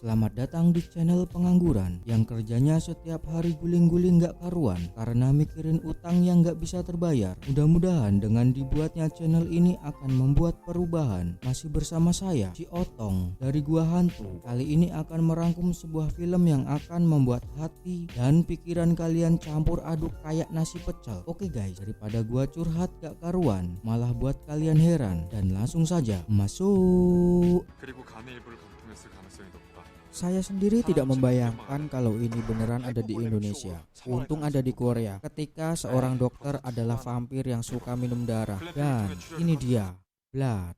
Selamat datang di channel pengangguran yang kerjanya setiap hari guling-guling gak karuan karena mikirin utang yang gak bisa terbayar. Mudah-mudahan dengan dibuatnya channel ini akan membuat perubahan. Masih bersama saya, Si Otong dari Gua Hantu. Kali ini akan merangkum sebuah film yang akan membuat hati dan pikiran kalian campur aduk kayak nasi pecel. Oke guys, daripada gua curhat gak karuan malah buat kalian heran, dan langsung saja masuk. Saya sendiri tidak membayangkan kalau ini beneran ada di Indonesia. Untung ada di Korea. Ketika seorang dokter adalah vampir yang suka minum darah. Dan ini dia, Blood.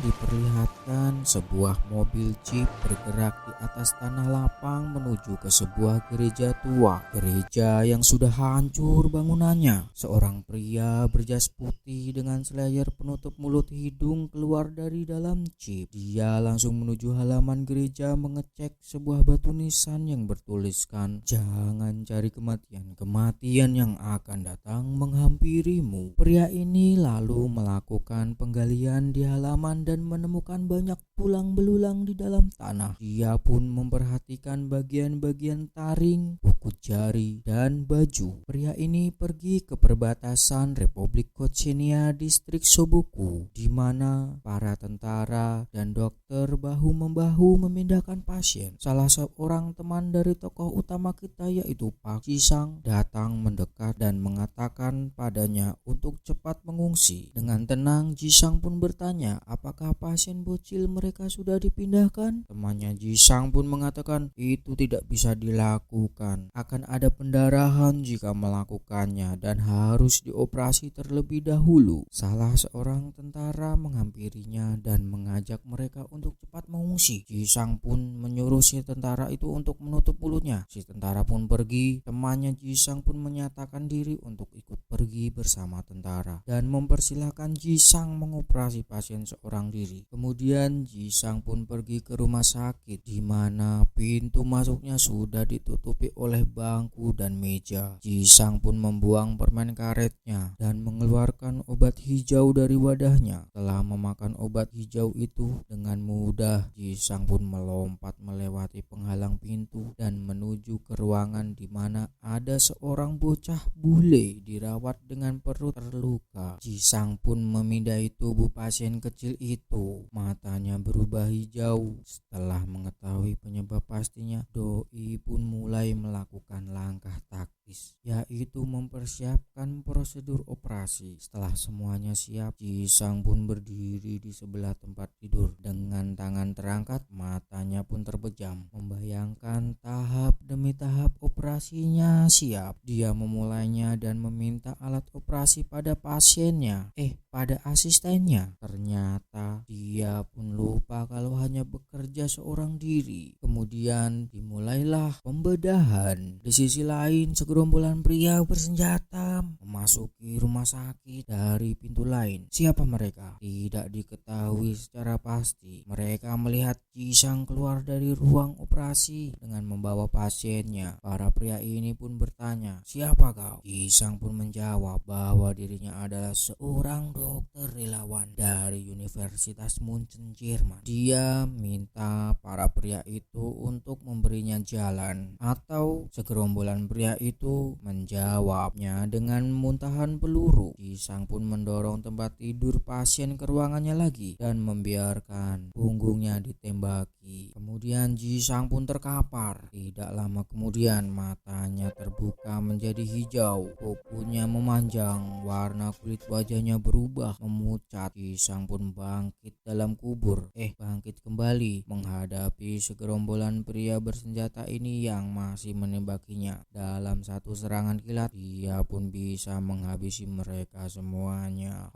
Diperlihatkan sebuah mobil jeep bergerak di atas tanah lapang menuju ke sebuah gereja tua. Gereja yang sudah hancur bangunannya. Seorang pria berjas putih dengan slayer penutup mulut hidung keluar dari dalam jeep. Dia langsung menuju halaman gereja mengecek sebuah batu nisan yang bertuliskan, "Jangan cari kematian, kematian yang akan datang menghampirimu." Pria ini lalu melakukan penggalian di halaman dan menemukan banyak tulang belulang di dalam tanah. Dia pun memperhatikan bagian-bagian taring, buku jari, dan baju. Pria ini pergi ke perbatasan Republik Kochenia, distrik Soboku, di mana para tentara dan dokter bahu-membahu memindahkan pasien. Salah seorang teman dari tokoh utama kita, yaitu Pak Jisang, datang mendekat dan mengatakan padanya untuk cepat mengungsi. Dengan tenang, Jisang pun bertanya apakah pasien bocil mereka sudah dipindahkan. Temannya Jisang pun mengatakan itu tidak bisa dilakukan, akan ada pendarahan jika melakukannya dan harus dioperasi terlebih dahulu. Salah seorang tentara menghampirinya dan mengajak mereka untuk cepat mengungsi. Jisang pun menyuruh si tentara itu untuk menutup mulutnya. Si tentara pun pergi. Temannya Jisang pun menyatakan diri untuk ikut pergi bersama tentara dan mempersilahkan Jisang mengoperasi pasien seorang diri. Kemudian Jisang pun pergi ke rumah sakit di mana pintu masuknya sudah ditutupi oleh bangku dan meja. Jisang pun membuang permen karetnya dan mengeluarkan obat hijau dari wadahnya. Setelah memakan obat hijau itu, dengan mudah Jisang pun melompat melewati penghalang pintu dan menuju ke ruangan di mana ada seorang bocah bule dirawat dengan perut terluka. Jisang pun memindai tubuh pasien kecil itu. Matanya berubah hijau. Setelah mengetahui penyebab pastinya, doi pun mulai melakukan langkah taktis, yaitu mempersiapkan prosedur operasi. Setelah semuanya siap, Jisang pun berdiri di sebelah tempat tidur dengan tangan terangkat, matanya pun terbejam, membayangkan tahap demi tahap operasinya siap. Dia memulainya dan meminta alat operasi pada pasiennya, pada asistennya. Ternyata dia pun lupa kalau hanya bekerja seorang diri. Kemudian dimulailah pembedahan. Di sisi lain, segerombolan pria bersenjata memasuki rumah sakit dari pintu lain. Siapa mereka? Tidak diketahui secara pasti. Mereka melihat Jisang keluar dari ruang operasi dengan membawa pasiennya. Para pria ini pun bertanya, "Siapa kau?" Jisang pun menjawab bahwa dirinya adalah seorang dokter relawan dari Universitas Munchen, Jerman. Dia minta para pria itu untuk memberinya jalan, atau segerombolan pria itu menjawabnya dengan muntahan peluru. Jisang pun mendorong tempat tidur pasien ke ruangannya lagi dan membiarkan punggungnya ditembaki. Kemudian Jisang pun terkapar. Tidak lama kemudian matanya terbuka menjadi hijau, kukunya memanjang, warna kulit wajahnya berubah memucat. Jisang pun bangkit dalam kubur, bangkit kembali menghadapi segerombolan pria bersenjata ini yang masih menembakinya. Dalam satu serangan kilat, dia pun bisa menghabisi mereka semuanya.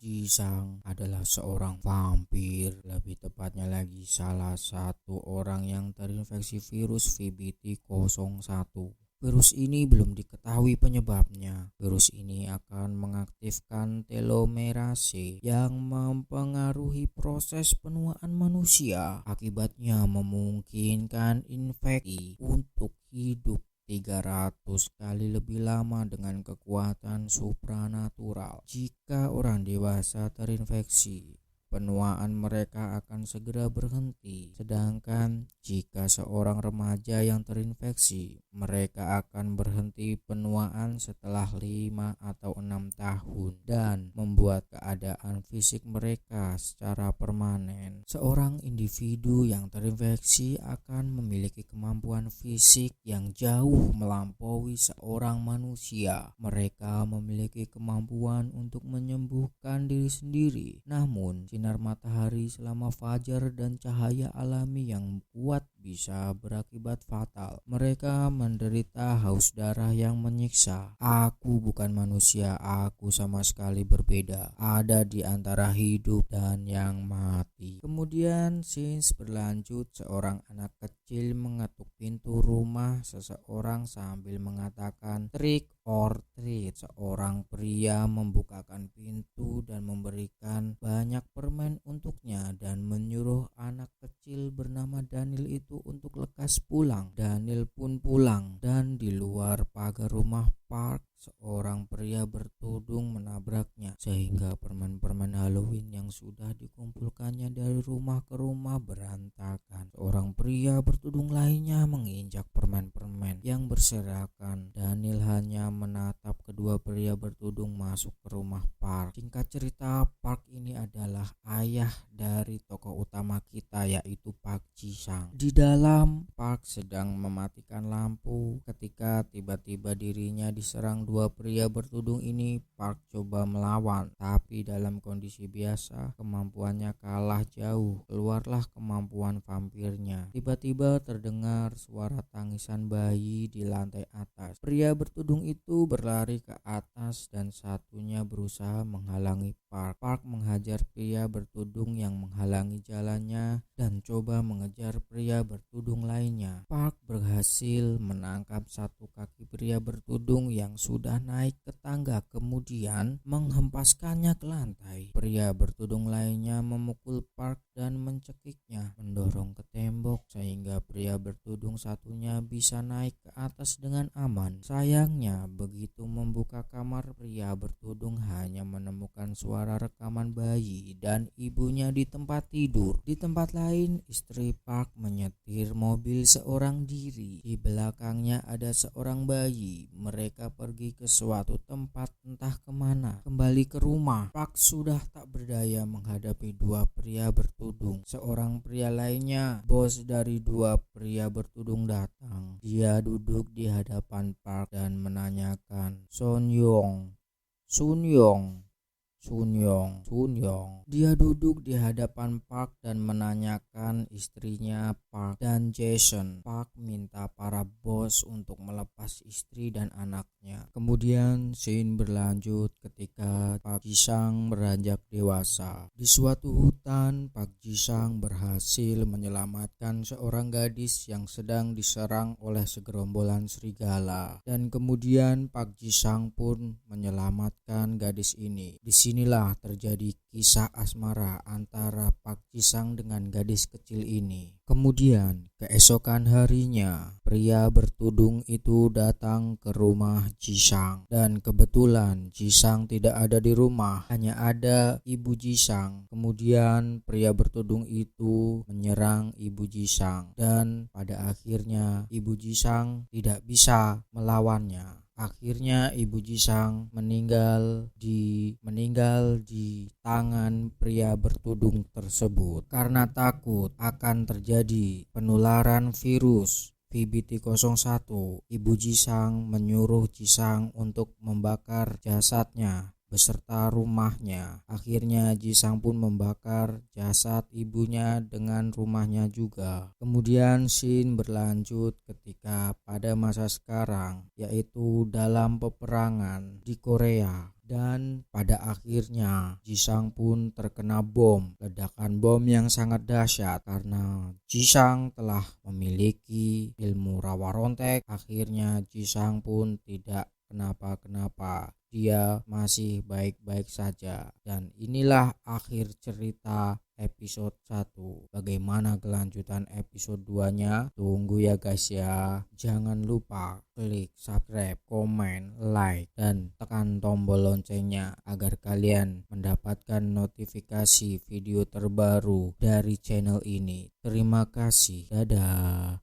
Jisang adalah seorang vampir, lebih tepatnya lagi salah satu orang yang terinfeksi virus VBT01. Virus ini belum diketahui penyebabnya. Virus ini akan mengaktifkan telomerase yang mempengaruhi proses penuaan manusia. Akibatnya memungkinkan infeksi untuk hidup 300 kali lebih lama dengan kekuatan supranatural. Jika orang dewasa terinfeksi, penuaan mereka akan segera berhenti. Sedangkan jika seorang remaja yang terinfeksi, mereka akan berhenti penuaan setelah 5 atau 6 tahun dan membuat keadaan fisik mereka secara permanen. Seorang individu yang terinfeksi akan memiliki kemampuan fisik yang jauh melampaui seorang manusia. Mereka memiliki kemampuan untuk menyembuhkan diri sendiri. Namun, sinar matahari selama fajar dan cahaya alami yang kuat bisa berakibat fatal. Mereka menderita haus darah yang menyiksa. Aku bukan manusia, aku sama sekali berbeda. Ada di antara hidup dan yang mati. Kemudian scenes berlanjut, seorang anak kecil mengetuk pintu rumah seseorang sambil mengatakan trick or treat. Seorang pria membukakan pintu dan memberikan banyak permen untuknya dan menyuruh anak kecil bernama Daniel itu untuk lekas pulang. Daniel pun pulang dan di luar pagar rumah Park, seorang pria bertudung menabraknya sehingga permen-permen Halloween yang sudah dikumpulkannya dari rumah ke rumah berantakan. Seorang pria bertudung lainnya menginjak permen-permen yang berserakan. Daniel hanya menatap kedua pria bertudung masuk ke rumah Park. Singkat cerita, Park ini adalah ayah dari tokoh utama kita, yaitu Park Ji-sang. Di dalam, Park sedang mematikan lampu ketika tiba-tiba dirinya diserang dua pria bertudung ini. Park coba melawan, tapi dalam kondisi biasa kemampuannya kalah jauh. Keluarlah kemampuan vampirnya. Tiba-tiba terdengar suara tangisan bayi di lantai atas. Pria bertudung itu berlari ke atas dan satunya berusaha menghalangi Park. Park menghajar pria bertudung yang menghalangi jalannya dan coba mengejar pria bertudung lainnya. Park berhasil menangkap satu kaki pria bertudung yang sudah naik ke tangga, kemudian menghempaskannya ke lantai. Pria bertudung lainnya memukul Park dan mencekiknya, mendorong ke tembok sehingga pria bertudung satunya bisa naik ke atas dengan aman. Sayangnya, begitu membuka kamar, pria bertudung hanya menemukan suara rekaman bayi dan ibunya di tempat tidur. Di tempat lain, istri Park menyetir mobil seorang diri. Di belakangnya ada seorang bayi. Mereka pergi ke suatu tempat entah kemana. Kembali ke rumah, Park sudah tak berdaya menghadapi dua pria bertudung. Seorang pria lainnya, bos dari dua pria bertudung, datang. Dia duduk di hadapan Park dan menanyakan, Sun Yong. Dia duduk di hadapan Park dan menanyakan istrinya Park dan Jason. Park minta para bos untuk melepas istri dan anaknya. Kemudian scene berlanjut ketika Park Ji-sang beranjak dewasa. Di suatu hutan, Park Ji-sang berhasil menyelamatkan seorang gadis yang sedang diserang oleh segerombolan serigala. Dan kemudian Park Ji-sang pun menyelamatkan gadis ini. Disinilah terjadi kisah asmara antara Park Ji-sang dengan gadis kecil ini. Kemudian keesokan harinya, pria bertudung itu datang ke rumah Ji-sang dan kebetulan Ji-sang tidak ada di rumah, hanya ada ibu Ji-sang. Kemudian pria bertudung itu menyerang ibu Ji-sang dan pada akhirnya ibu Ji-sang tidak bisa melawannya. Akhirnya ibu Ji-sang meninggal di tangan pria bertudung tersebut karena takut akan terjadi penularan virus VBT01. Ibu Ji-sang menyuruh Ji-sang untuk membakar jasadnya beserta rumahnya. Akhirnya Ji-sang pun membakar jasad ibunya dengan rumahnya juga. Kemudian scene berlanjut ketika pada masa sekarang, yaitu dalam peperangan di Korea. Dan pada akhirnya Ji-sang pun terkena bom, ledakan bom yang sangat dahsyat. Karena Ji-sang telah memiliki ilmu rawa rontek, akhirnya Ji-sang pun tidak kenapa-kenapa. Dia masih baik-baik saja. Dan inilah akhir cerita episode 1. Bagaimana kelanjutan episode 2-nya? Tunggu ya guys ya. Jangan lupa klik subscribe, komen, like, dan tekan tombol loncengnya agar kalian mendapatkan notifikasi video terbaru dari channel ini. Terima kasih. Dadah.